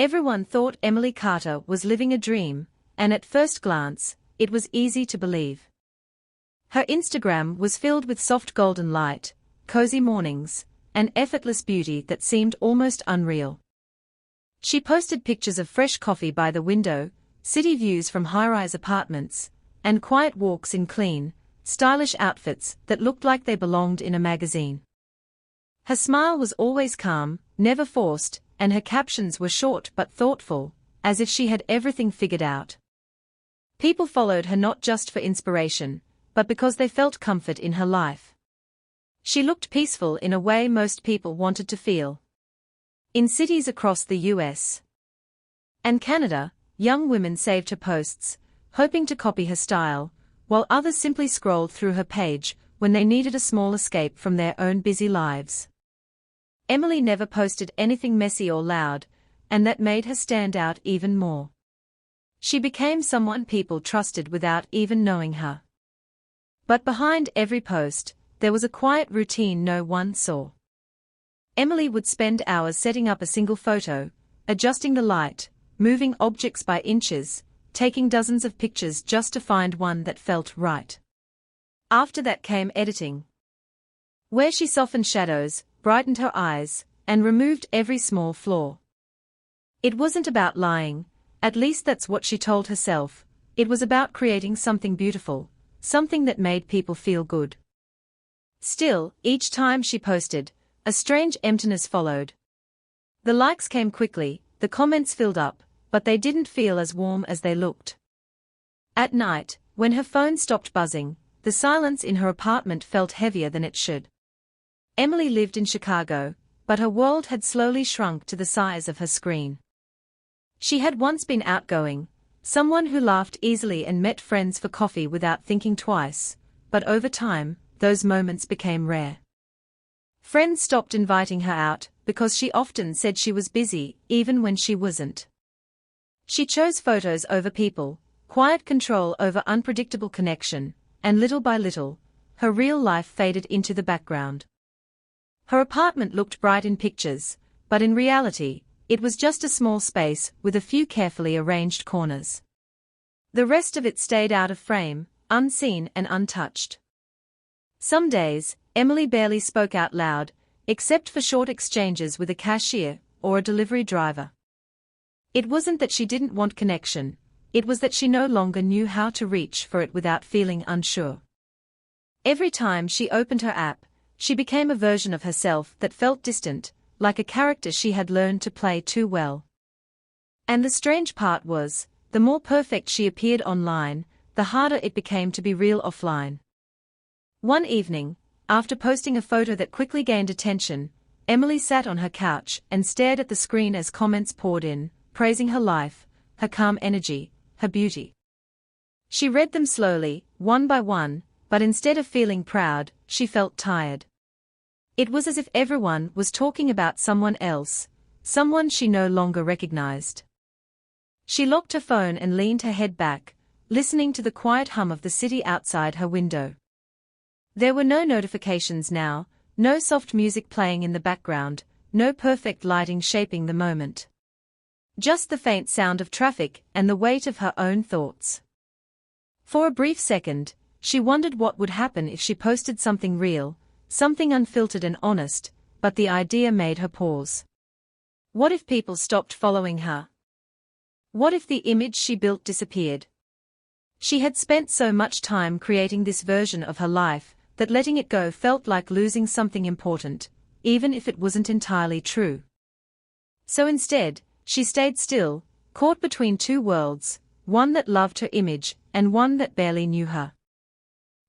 Everyone thought Emily Carter was living a dream, and at first glance, it was easy to believe. Her Instagram was filled with soft golden light, cozy mornings, and effortless beauty that seemed almost unreal. She posted pictures of fresh coffee by the window, city views from high-rise apartments, and quiet walks in clean, stylish outfits that looked like they belonged in a magazine. Her smile was always calm, never forced, and her captions were short but thoughtful, as if she had everything figured out. People followed her not just for inspiration, but because they felt comfort in her life. She looked peaceful in a way most people wanted to feel. In cities across the US and Canada, young women saved her posts, hoping to copy her style, while others simply scrolled through her page when they needed a small escape from their own busy lives. Emily never posted anything messy or loud, and that made her stand out even more. She became someone people trusted without even knowing her. But behind every post, there was a quiet routine no one saw. Emily would spend hours setting up a single photo, adjusting the light, moving objects by inches, taking dozens of pictures just to find one that felt right. After that came editing, where she softened shadows, brightened her eyes, and removed every small flaw. It wasn't about lying, at least that's what she told herself. It was about creating something beautiful, something that made people feel good. Still, each time she posted, a strange emptiness followed. The likes came quickly, the comments filled up, but they didn't feel as warm as they looked. At night, when her phone stopped buzzing, the silence in her apartment felt heavier than it should. Emily lived in Chicago, but her world had slowly shrunk to the size of her screen. She had once been outgoing, someone who laughed easily and met friends for coffee without thinking twice, but over time, those moments became rare. Friends stopped inviting her out because she often said she was busy, even when she wasn't. She chose photos over people, quiet control over unpredictable connection, and little by little, her real life faded into the background. Her apartment looked bright in pictures, but in reality, it was just a small space with a few carefully arranged corners. The rest of it stayed out of frame, unseen and untouched. Some days, Emily barely spoke out loud, except for short exchanges with a cashier or a delivery driver. It wasn't that she didn't want connection, it was that she no longer knew how to reach for it without feeling unsure. Every time she opened her app, she became a version of herself that felt distant, like a character she had learned to play too well. And the strange part was, the more perfect she appeared online, the harder it became to be real offline. One evening, after posting a photo that quickly gained attention, Emily sat on her couch and stared at the screen as comments poured in, praising her life, her calm energy, her beauty. She read them slowly, one by one, but instead of feeling proud, she felt tired. It was as if everyone was talking about someone else, someone she no longer recognized. She locked her phone and leaned her head back, listening to the quiet hum of the city outside her window. There were no notifications now, no soft music playing in the background, no perfect lighting shaping the moment. Just the faint sound of traffic and the weight of her own thoughts. For a brief second, she wondered what would happen if she posted something real, something unfiltered and honest, but the idea made her pause. What if people stopped following her? What if the image she built disappeared? She had spent so much time creating this version of her life that letting it go felt like losing something important, even if it wasn't entirely true. So instead, she stayed still, caught between two worlds, one that loved her image and one that barely knew her.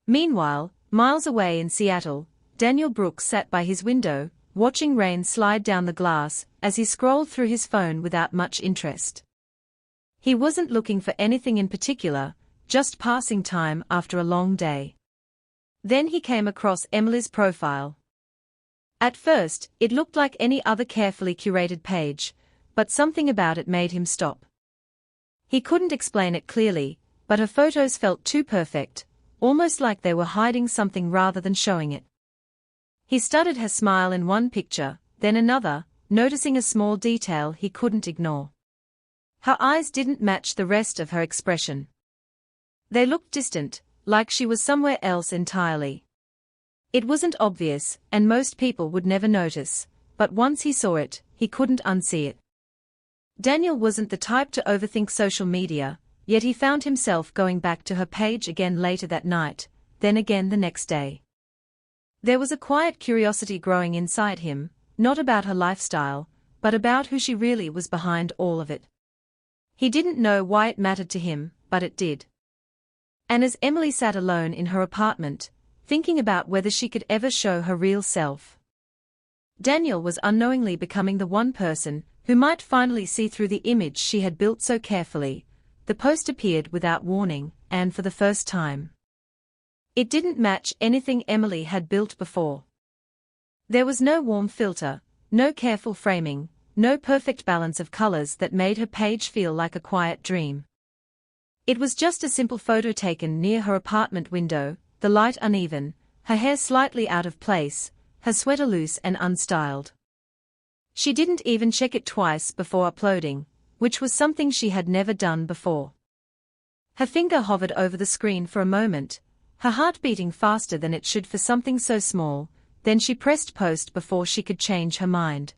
Meanwhile, miles away in Seattle, Daniel Brooks sat by his window, watching rain slide down the glass as he scrolled through his phone without much interest. He wasn't looking for anything in particular, just passing time after a long day. Then he came across Emily's profile. At first, it looked like any other carefully curated page, but something about it made him stop. He couldn't explain it clearly, but her photos felt too perfect, almost like they were hiding something rather than showing it. He studied her smile in one picture, then another, noticing a small detail he couldn't ignore. Her eyes didn't match the rest of her expression. They looked distant, like she was somewhere else entirely. It wasn't obvious, and most people would never notice, but once he saw it, he couldn't unsee it. Daniel wasn't the type to overthink social media, yet he found himself going back to her page again later that night, then again the next day. There was a quiet curiosity growing inside him, not about her lifestyle, but about who she really was behind all of it. He didn't know why it mattered to him, but it did. And as Emily sat alone in her apartment, thinking about whether she could ever show her real self, Daniel was unknowingly becoming the one person who might finally see through the image she had built so carefully. The post appeared without warning, and for the first time, it didn't match anything Emily had built before. There was no warm filter, no careful framing, no perfect balance of colors that made her page feel like a quiet dream. It was just a simple photo taken near her apartment window, the light uneven, her hair slightly out of place, her sweater loose and unstyled. She didn't even check it twice before uploading, which was something she had never done before. Her finger hovered over the screen for a moment, her heart beating faster than it should for something so small, then she pressed post before she could change her mind.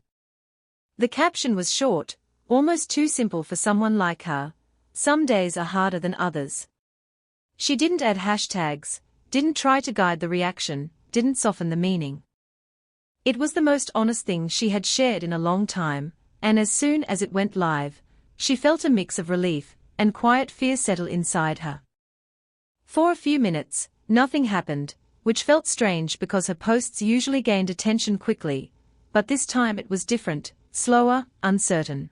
The caption was short, almost too simple for someone like her. Some days are harder than others. She didn't add hashtags, didn't try to guide the reaction, didn't soften the meaning. It was the most honest thing she had shared in a long time, and as soon as it went live, she felt a mix of relief and quiet fear settle inside her. For a few minutes, nothing happened, which felt strange because her posts usually gained attention quickly, but this time it was different, slower, uncertain.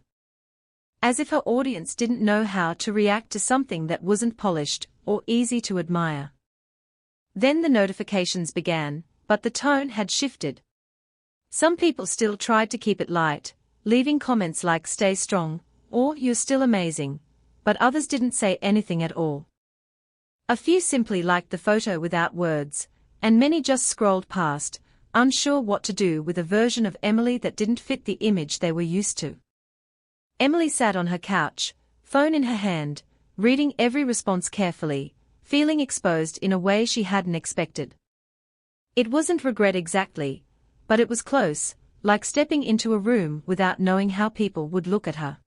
As if her audience didn't know how to react to something that wasn't polished or easy to admire. Then the notifications began, but the tone had shifted. Some people still tried to keep it light, leaving comments like "stay strong" or "you're still amazing," but others didn't say anything at all. A few simply liked the photo without words, and many just scrolled past, unsure what to do with a version of Emily that didn't fit the image they were used to. Emily sat on her couch, phone in her hand, reading every response carefully, feeling exposed in a way she hadn't expected. It wasn't regret exactly, but it was close, like stepping into a room without knowing how people would look at her.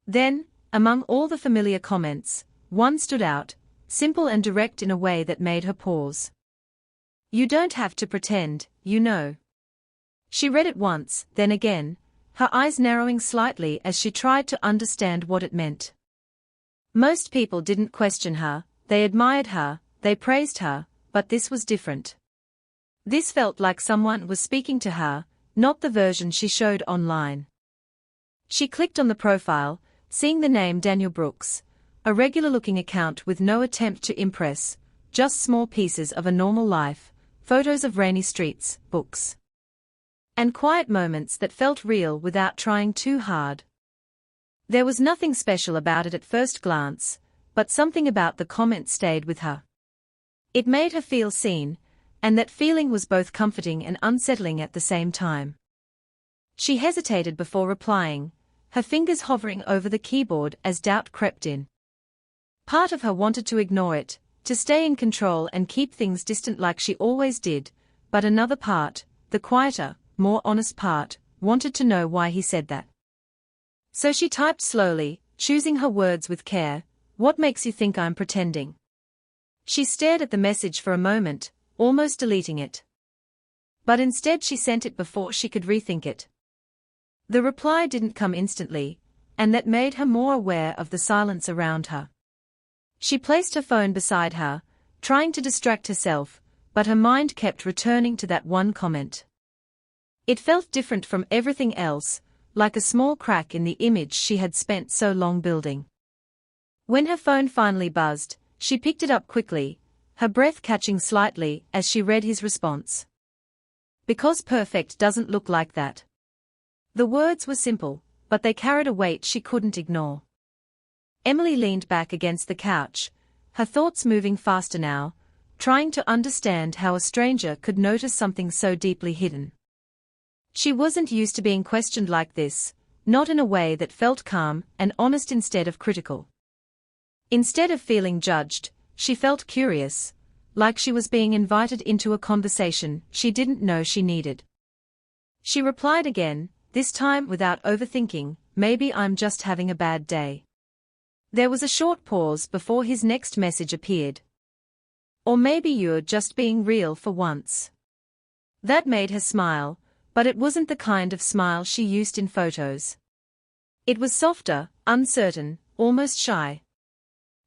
Then, among all the familiar comments, one stood out, simple and direct in a way that made her pause. "You don't have to pretend, you know." She read it once, then again, her eyes narrowing slightly as she tried to understand what it meant. Most people didn't question her, they admired her, they praised her, but this was different. This felt like someone was speaking to her, not the version she showed online. She clicked on the profile, seeing the name Daniel Brooks, a regular-looking account with no attempt to impress, just small pieces of a normal life, photos of rainy streets, books, and quiet moments that felt real without trying too hard. There was nothing special about it at first glance, but something about the comment stayed with her. It made her feel seen, and that feeling was both comforting and unsettling at the same time. She hesitated before replying, her fingers hovering over the keyboard as doubt crept in. Part of her wanted to ignore it, to stay in control and keep things distant like she always did, but another part, the quieter, more honest part, wanted to know why he said that. So she typed slowly, choosing her words with care, "What makes you think I'm pretending?" She stared at the message for a moment, almost deleting it. But instead she sent it before she could rethink it. The reply didn't come instantly, and that made her more aware of the silence around her. She placed her phone beside her, trying to distract herself, but her mind kept returning to that one comment. It felt different from everything else, like a small crack in the image she had spent so long building. When her phone finally buzzed, she picked it up quickly, her breath catching slightly as she read his response. "Because perfect doesn't look like that." The words were simple, but they carried a weight she couldn't ignore. Emily leaned back against the couch, her thoughts moving faster now, trying to understand how a stranger could notice something so deeply hidden. She wasn't used to being questioned like this, not in a way that felt calm and honest instead of critical. Instead of feeling judged, she felt curious, like she was being invited into a conversation she didn't know she needed. She replied again, this time without overthinking, maybe I'm just having a bad day. There was a short pause before his next message appeared. Or maybe you're just being real for once. That made her smile, but it wasn't the kind of smile she used in photos. It was softer, uncertain, almost shy.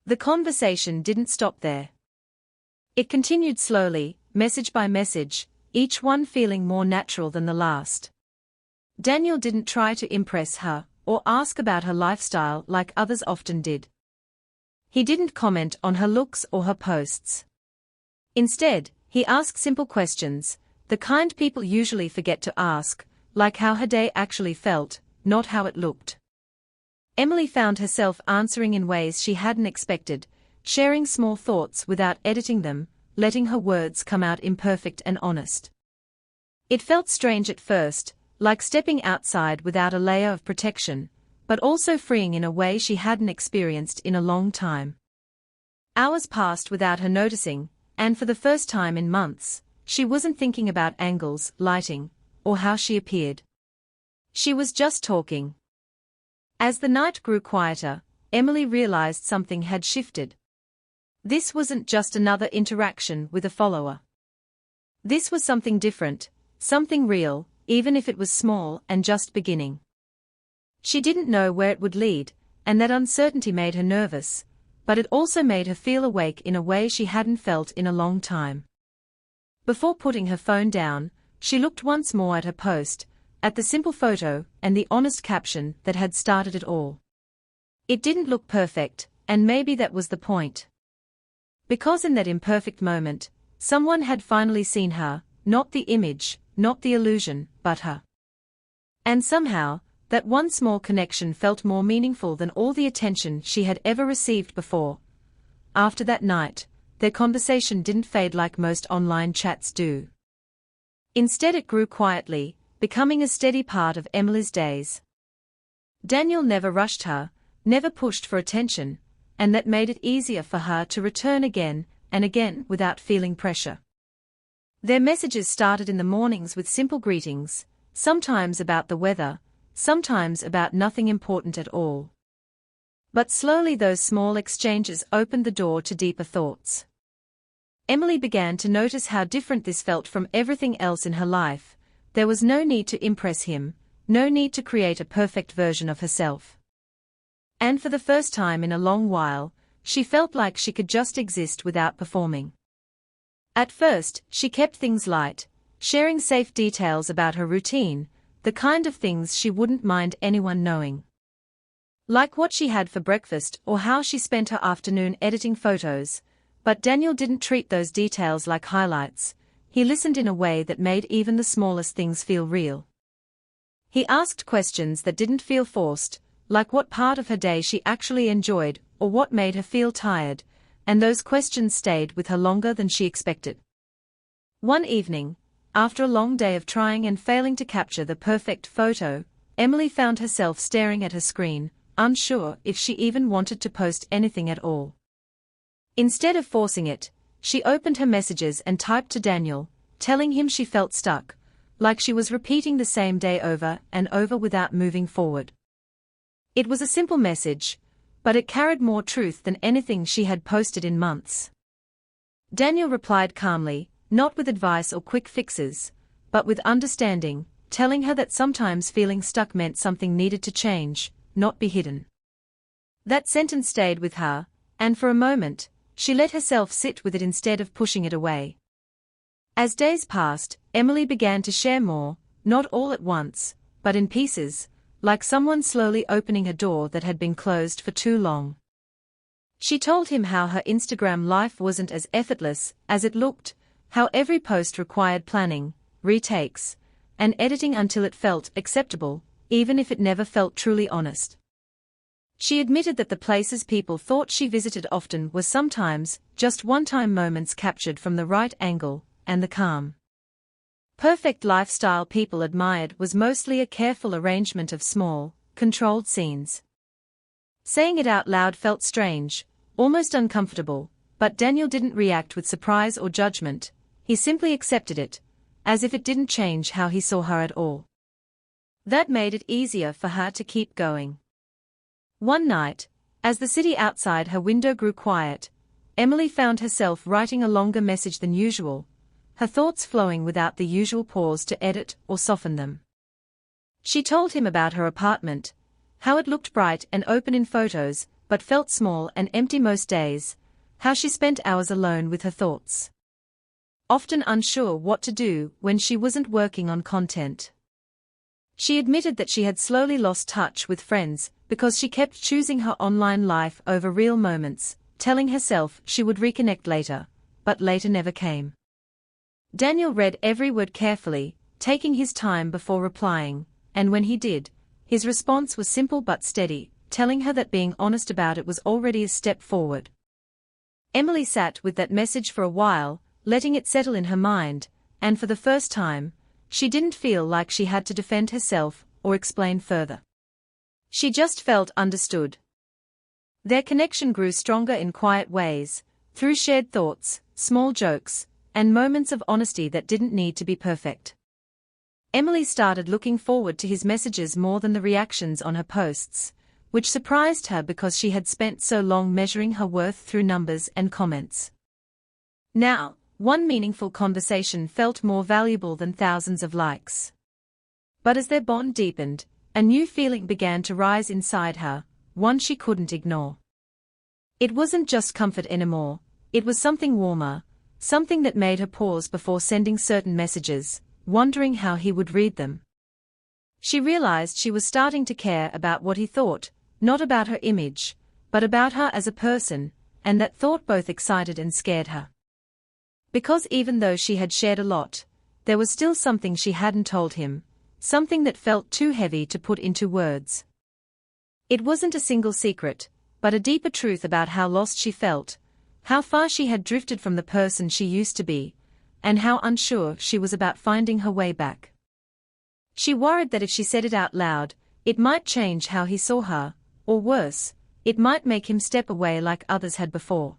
The conversation didn't stop there. It continued slowly, message by message, each one feeling more natural than the last. Daniel didn't try to impress her, or ask about her lifestyle like others often did. He didn't comment on her looks or her posts. Instead, he asked simple questions, the kind people usually forget to ask, like how her day actually felt, not how it looked. Emily found herself answering in ways she hadn't expected, sharing small thoughts without editing them, letting her words come out imperfect and honest. It felt strange at first, like stepping outside without a layer of protection, but also freeing in a way she hadn't experienced in a long time. Hours passed without her noticing, and for the first time in months, she wasn't thinking about angles, lighting, or how she appeared. She was just talking. As the night grew quieter, Emily realized something had shifted. This wasn't just another interaction with a follower. This was something different, something real, even if it was small and just beginning. She didn't know where it would lead, and that uncertainty made her nervous, but it also made her feel awake in a way she hadn't felt in a long time. Before putting her phone down, she looked once more at her post, at the simple photo and the honest caption that had started it all. It didn't look perfect, and maybe that was the point. Because in that imperfect moment, someone had finally seen her, not the image, not the illusion, but her. And somehow, that one small connection felt more meaningful than all the attention she had ever received before. After that night, their conversation didn't fade like most online chats do. Instead it grew quietly, becoming a steady part of Emily's days. Daniel never rushed her, never pushed for attention, and that made it easier for her to return again and again without feeling pressure. Their messages started in the mornings with simple greetings, sometimes about the weather, sometimes about nothing important at all. But slowly those small exchanges opened the door to deeper thoughts. Emily began to notice how different this felt from everything else in her life. There was no need to impress him, no need to create a perfect version of herself. And for the first time in a long while, she felt like she could just exist without performing. At first, she kept things light, sharing safe details about her routine, the kind of things she wouldn't mind anyone knowing. Like what she had for breakfast or how she spent her afternoon editing photos, but Daniel didn't treat those details like highlights. He listened in a way that made even the smallest things feel real. He asked questions that didn't feel forced, like what part of her day she actually enjoyed or what made her feel tired, and those questions stayed with her longer than she expected. One evening, after a long day of trying and failing to capture the perfect photo, Emily found herself staring at her screen, unsure if she even wanted to post anything at all. Instead of forcing it, she opened her messages and typed to Daniel, telling him she felt stuck, like she was repeating the same day over and over without moving forward. It was a simple message, but it carried more truth than anything she had posted in months. Daniel replied calmly, not with advice or quick fixes, but with understanding, telling her that sometimes feeling stuck meant something needed to change, not be hidden. That sentence stayed with her, and for a moment, she let herself sit with it instead of pushing it away. As days passed, Emily began to share more, not all at once, but in pieces, like someone slowly opening a door that had been closed for too long. She told him how her Instagram life wasn't as effortless as it looked, how every post required planning, retakes, and editing until it felt acceptable, even if it never felt truly honest. She admitted that the places people thought she visited often were sometimes just one-time moments captured from the right angle, and the calm, perfect lifestyle people admired was mostly a careful arrangement of small, controlled scenes. Saying it out loud felt strange, almost uncomfortable, but Daniel didn't react with surprise or judgment. He simply accepted it, as if it didn't change how he saw her at all. That made it easier for her to keep going. One night, as the city outside her window grew quiet, Emily found herself writing a longer message than usual, her thoughts flowing without the usual pause to edit or soften them. She told him about her apartment, how it looked bright and open in photos, but felt small and empty most days, how she spent hours alone with her thoughts, often unsure what to do when she wasn't working on content. She admitted that she had slowly lost touch with friends because she kept choosing her online life over real moments, telling herself she would reconnect later, but later never came. Daniel read every word carefully, taking his time before replying, and when he did, his response was simple but steady, telling her that being honest about it was already a step forward. Emily sat with that message for a while, letting it settle in her mind, and for the first time, she didn't feel like she had to defend herself or explain further. She just felt understood. Their connection grew stronger in quiet ways, through shared thoughts, small jokes, and moments of honesty that didn't need to be perfect. Emily started looking forward to his messages more than the reactions on her posts, which surprised her because she had spent so long measuring her worth through numbers and comments. Now, one meaningful conversation felt more valuable than thousands of likes. But as their bond deepened, a new feeling began to rise inside her, one she couldn't ignore. It wasn't just comfort anymore, it was something warmer, something that made her pause before sending certain messages, wondering how he would read them. She realized she was starting to care about what he thought, not about her image, but about her as a person, and that thought both excited and scared her. Because even though she had shared a lot, there was still something she hadn't told him, something that felt too heavy to put into words. It wasn't a single secret, but a deeper truth about how lost she felt, how far she had drifted from the person she used to be, and how unsure she was about finding her way back. She worried that if she said it out loud, it might change how he saw her, or worse, it might make him step away like others had before.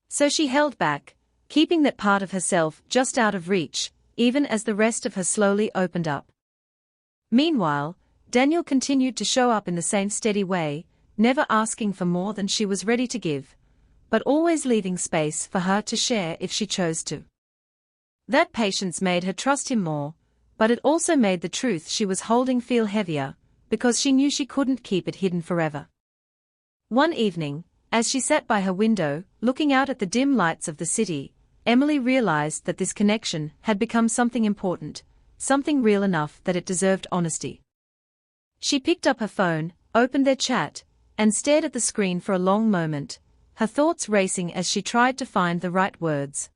So she held back, keeping that part of herself just out of reach, even as the rest of her slowly opened up. Meanwhile, Daniel continued to show up in the same steady way, never asking for more than she was ready to give, but always leaving space for her to share if she chose to. That patience made her trust him more, but it also made the truth she was holding feel heavier, because she knew she couldn't keep it hidden forever. One evening, as she sat by her window, looking out at the dim lights of the city, Emily realized that this connection had become something important, something real enough that it deserved honesty. She picked up her phone, opened their chat, and stared at the screen for a long moment, her thoughts racing as she tried to find the right words.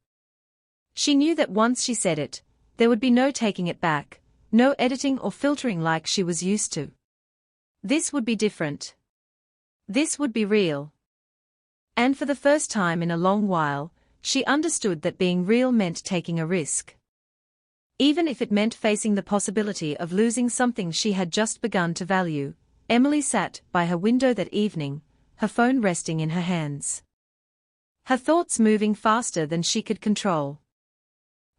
She knew that once she said it, there would be no taking it back, no editing or filtering like she was used to. This would be different. This would be real. And for the first time in a long while, she understood that being real meant taking a risk. Even if it meant facing the possibility of losing something she had just begun to value, Emily sat by her window that evening, her phone resting in her hands. Her thoughts moving faster than she could control.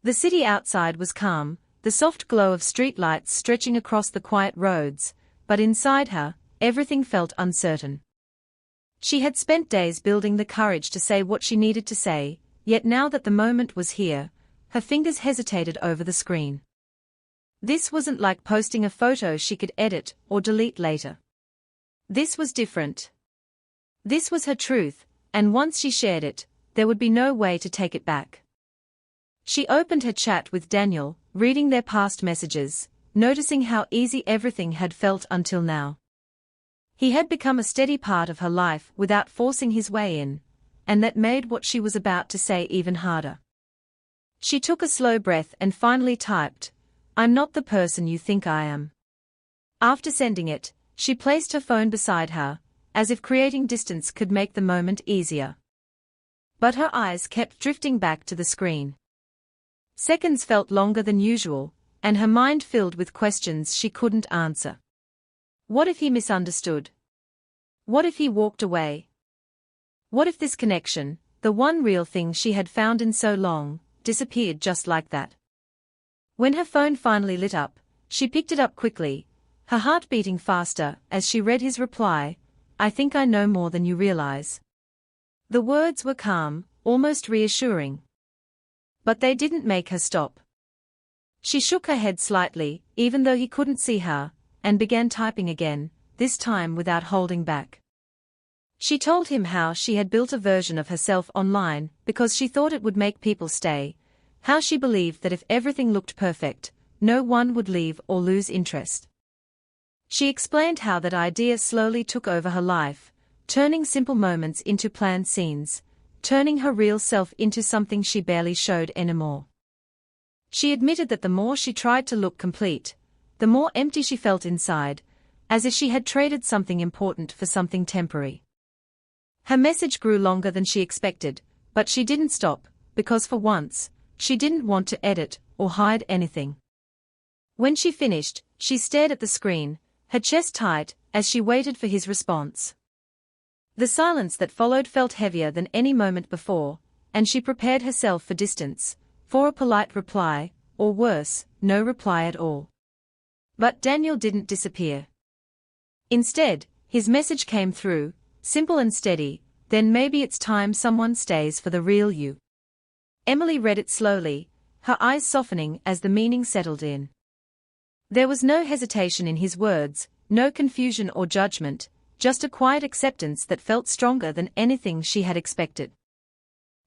The city outside was calm, the soft glow of streetlights stretching across the quiet roads, but inside her, everything felt uncertain. She had spent days building the courage to say what she needed to say, yet now that the moment was here, her fingers hesitated over the screen. This wasn't like posting a photo she could edit or delete later. This was different. This was her truth, and once she shared it, there would be no way to take it back. She opened her chat with Daniel, reading their past messages, noticing how easy everything had felt until now. He had become a steady part of her life without forcing his way in, and that made what she was about to say even harder. She took a slow breath and finally typed, "I'm not the person you think I am." After sending it, she placed her phone beside her, as if creating distance could make the moment easier. But her eyes kept drifting back to the screen. Seconds felt longer than usual, and her mind filled with questions she couldn't answer. What if he misunderstood? What if he walked away? What if this connection, the one real thing she had found in so long, disappeared just like that? When her phone finally lit up, she picked it up quickly, her heart beating faster as she read his reply, "I think I know more than you realize." The words were calm, almost reassuring. But they didn't make her stop. She shook her head slightly, even though he couldn't see her, and began typing again, this time without holding back. She told him how she had built a version of herself online because she thought it would make people stay, how she believed that if everything looked perfect, no one would leave or lose interest. She explained how that idea slowly took over her life, turning simple moments into planned scenes, turning her real self into something she barely showed anymore. She admitted that the more she tried to look complete, the more empty she felt inside, as if she had traded something important for something temporary. Her message grew longer than she expected, but she didn't stop, because for once, she didn't want to edit or hide anything. When she finished, she stared at the screen, her chest tight, as she waited for his response. The silence that followed felt heavier than any moment before, and she prepared herself for distance, for a polite reply, or worse, no reply at all. But Daniel didn't disappear. Instead, his message came through, simple and steady, "Then maybe it's time someone stays for the real you." Emily read it slowly, her eyes softening as the meaning settled in. There was no hesitation in his words, no confusion or judgment, just a quiet acceptance that felt stronger than anything she had expected.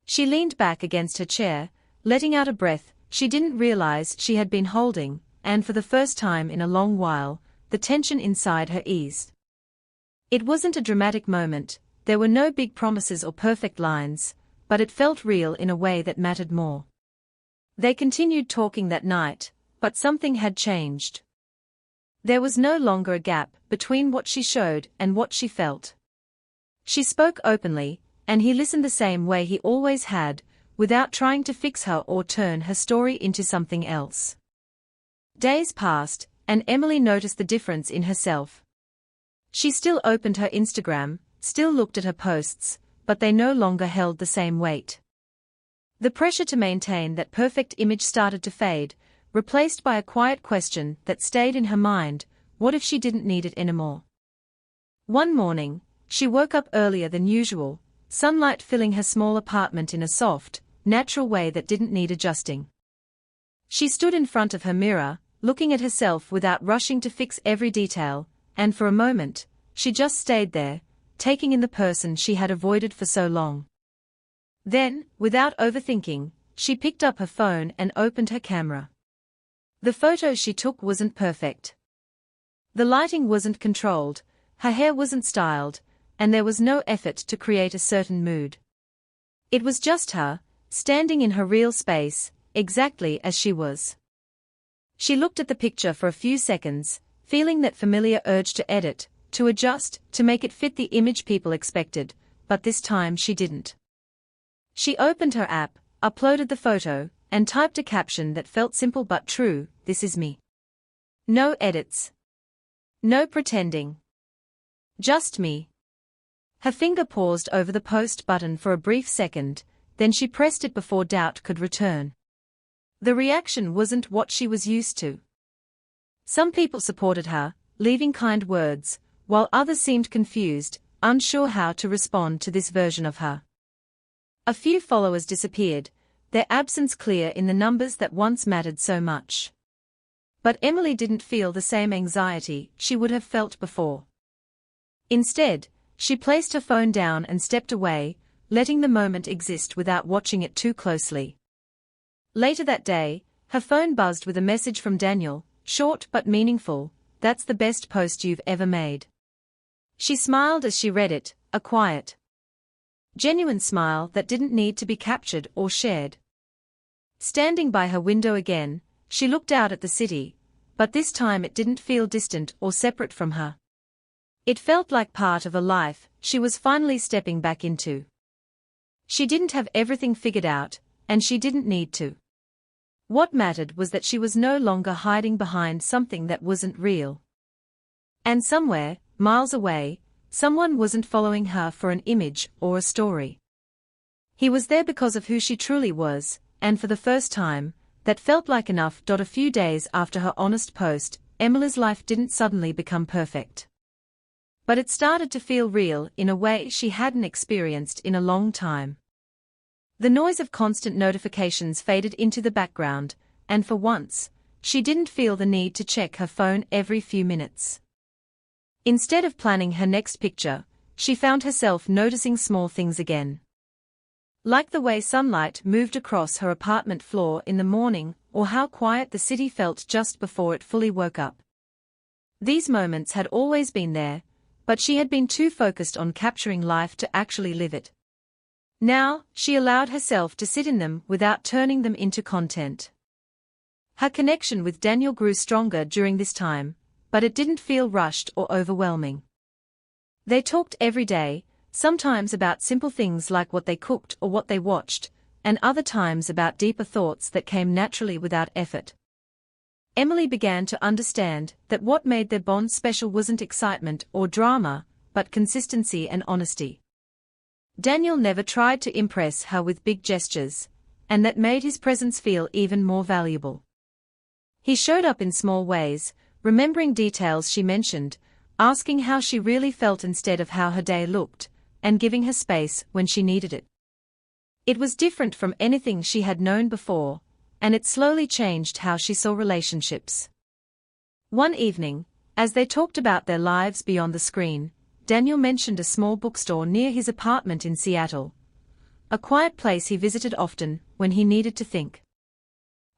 She leaned back against her chair, letting out a breath she didn't realize she had been holding, and for the first time in a long while, the tension inside her eased. It wasn't a dramatic moment, there were no big promises or perfect lines, but it felt real in a way that mattered more. They continued talking that night, but something had changed. There was no longer a gap between what she showed and what she felt. She spoke openly, and he listened the same way he always had, without trying to fix her or turn her story into something else. Days passed, and Emily noticed the difference in herself. She still opened her Instagram, still looked at her posts, but they no longer held the same weight. The pressure to maintain that perfect image started to fade, replaced by a quiet question that stayed in her mind: what if she didn't need it anymore? One morning, she woke up earlier than usual, sunlight filling her small apartment in a soft, natural way that didn't need adjusting. She stood in front of her mirror, looking at herself without rushing to fix every detail, and for a moment, she just stayed there, taking in the person she had avoided for so long. Then, without overthinking, she picked up her phone and opened her camera. The photo she took wasn't perfect. The lighting wasn't controlled, her hair wasn't styled, and there was no effort to create a certain mood. It was just her, standing in her real space, exactly as she was. She looked at the picture for a few seconds, feeling that familiar urge to edit, to adjust, to make it fit the image people expected, but this time she didn't. She opened her app, uploaded the photo, and typed a caption that felt simple but true: "This is me." No edits. No pretending. Just me. Her finger paused over the post button for a brief second, then she pressed it before doubt could return. The reaction wasn't what she was used to. Some people supported her, leaving kind words, while others seemed confused, unsure how to respond to this version of her. A few followers disappeared, their absence clear in the numbers that once mattered so much. But Emily didn't feel the same anxiety she would have felt before. Instead, she placed her phone down and stepped away, letting the moment exist without watching it too closely. Later that day, her phone buzzed with a message from Daniel, short but meaningful: "That's the best post you've ever made." She smiled as she read it, a quiet, genuine smile that didn't need to be captured or shared. Standing by her window again, she looked out at the city, but this time it didn't feel distant or separate from her. It felt like part of a life she was finally stepping back into. She didn't have everything figured out, and she didn't need to. What mattered was that she was no longer hiding behind something that wasn't real. And somewhere, miles away, someone wasn't following her for an image or a story. He was there because of who she truly was, and for the first time, that felt like enough. A few days after her honest post, Emily's life didn't suddenly become perfect. But it started to feel real in a way she hadn't experienced in a long time. The noise of constant notifications faded into the background, and for once, she didn't feel the need to check her phone every few minutes. Instead of planning her next picture, she found herself noticing small things again. Like the way sunlight moved across her apartment floor in the morning, or how quiet the city felt just before it fully woke up. These moments had always been there, but she had been too focused on capturing life to actually live it. Now, she allowed herself to sit in them without turning them into content. Her connection with Daniel grew stronger during this time, but it didn't feel rushed or overwhelming. They talked every day, sometimes about simple things like what they cooked or what they watched, and other times about deeper thoughts that came naturally without effort. Emily began to understand that what made their bond special wasn't excitement or drama, but consistency and honesty. Daniel never tried to impress her with big gestures, and that made his presence feel even more valuable. He showed up in small ways, remembering details she mentioned, asking how she really felt instead of how her day looked, and giving her space when she needed it. It was different from anything she had known before, and it slowly changed how she saw relationships. One evening, as they talked about their lives beyond the screen, Daniel mentioned a small bookstore near his apartment in Seattle, a quiet place he visited often when he needed to think.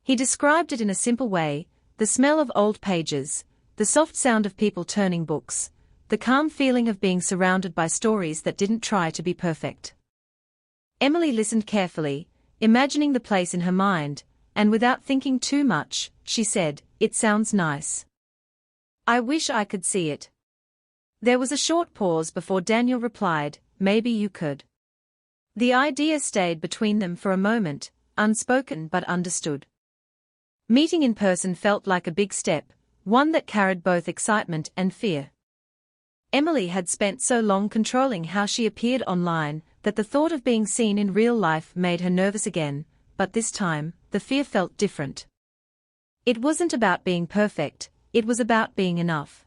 He described it in a simple way: the smell of old pages, the soft sound of people turning books, the calm feeling of being surrounded by stories that didn't try to be perfect. Emily listened carefully, imagining the place in her mind, and without thinking too much, she said, "It sounds nice. I wish I could see it." There was a short pause before Daniel replied, "Maybe you could." The idea stayed between them for a moment, unspoken but understood. Meeting in person felt like a big step, one that carried both excitement and fear. Emily had spent so long controlling how she appeared online that the thought of being seen in real life made her nervous again, but this time, the fear felt different. It wasn't about being perfect, it was about being enough.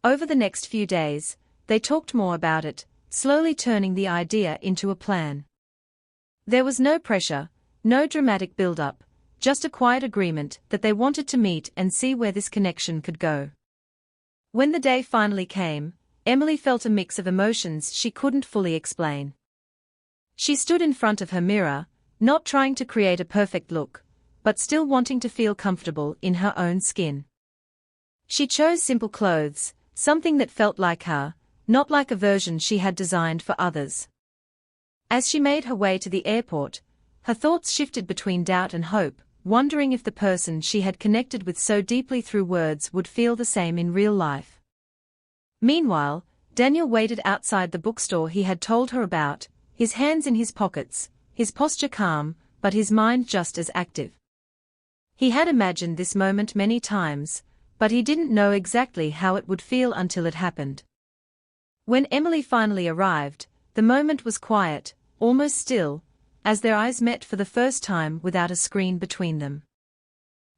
Over the next few days, they talked more about it, slowly turning the idea into a plan. There was no pressure, no dramatic build-up, just a quiet agreement that they wanted to meet and see where this connection could go. When the day finally came, Emily felt a mix of emotions she couldn't fully explain. She stood in front of her mirror, not trying to create a perfect look, but still wanting to feel comfortable in her own skin. She chose simple clothes, something that felt like her, not like a version she had designed for others. As she made her way to the airport, her thoughts shifted between doubt and hope, wondering if the person she had connected with so deeply through words would feel the same in real life. Meanwhile, Daniel waited outside the bookstore he had told her about, his hands in his pockets, his posture calm, but his mind just as active. He had imagined this moment many times, but he didn't know exactly how it would feel until it happened. When Emily finally arrived, the moment was quiet, almost still, as their eyes met for the first time without a screen between them.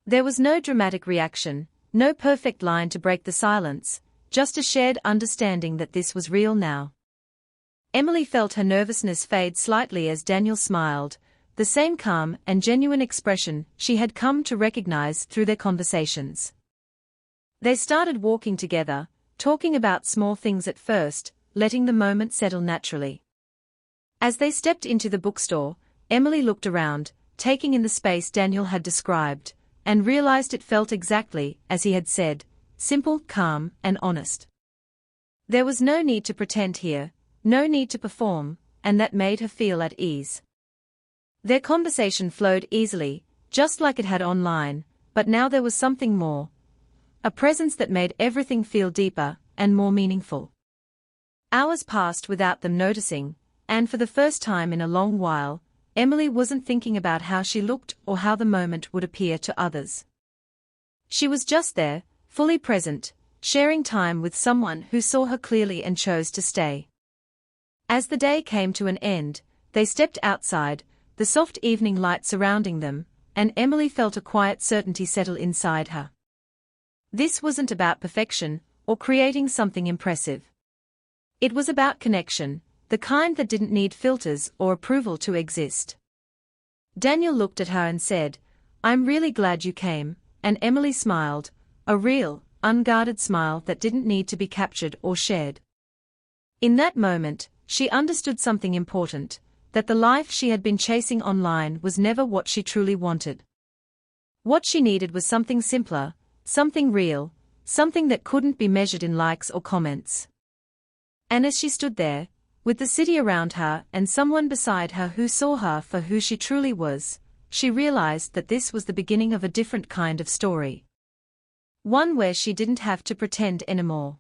There was no dramatic reaction, no perfect line to break the silence, just a shared understanding that this was real now. Emily felt her nervousness fade slightly as Daniel smiled, the same calm and genuine expression she had come to recognize through their conversations. They started walking together, talking about small things at first, letting the moment settle naturally. As they stepped into the bookstore, Emily looked around, taking in the space Daniel had described, and realized it felt exactly as he had said, simple, calm, and honest. There was no need to pretend here, no need to perform, and that made her feel at ease. Their conversation flowed easily, just like it had online, but now there was something more. A presence that made everything feel deeper and more meaningful. Hours passed without them noticing, and for the first time in a long while, Emily wasn't thinking about how she looked or how the moment would appear to others. She was just there, fully present, sharing time with someone who saw her clearly and chose to stay. As the day came to an end, they stepped outside, the soft evening light surrounding them, and Emily felt a quiet certainty settle inside her. This wasn't about perfection, or creating something impressive. It was about connection, the kind that didn't need filters or approval to exist. Daniel looked at her and said, "I'm really glad you came," and Emily smiled, a real, unguarded smile that didn't need to be captured or shared. In that moment, she understood something important, that the life she had been chasing online was never what she truly wanted. What she needed was something simpler, something real, something that couldn't be measured in likes or comments. And as she stood there, with the city around her and someone beside her who saw her for who she truly was, she realized that this was the beginning of a different kind of story. One where she didn't have to pretend anymore.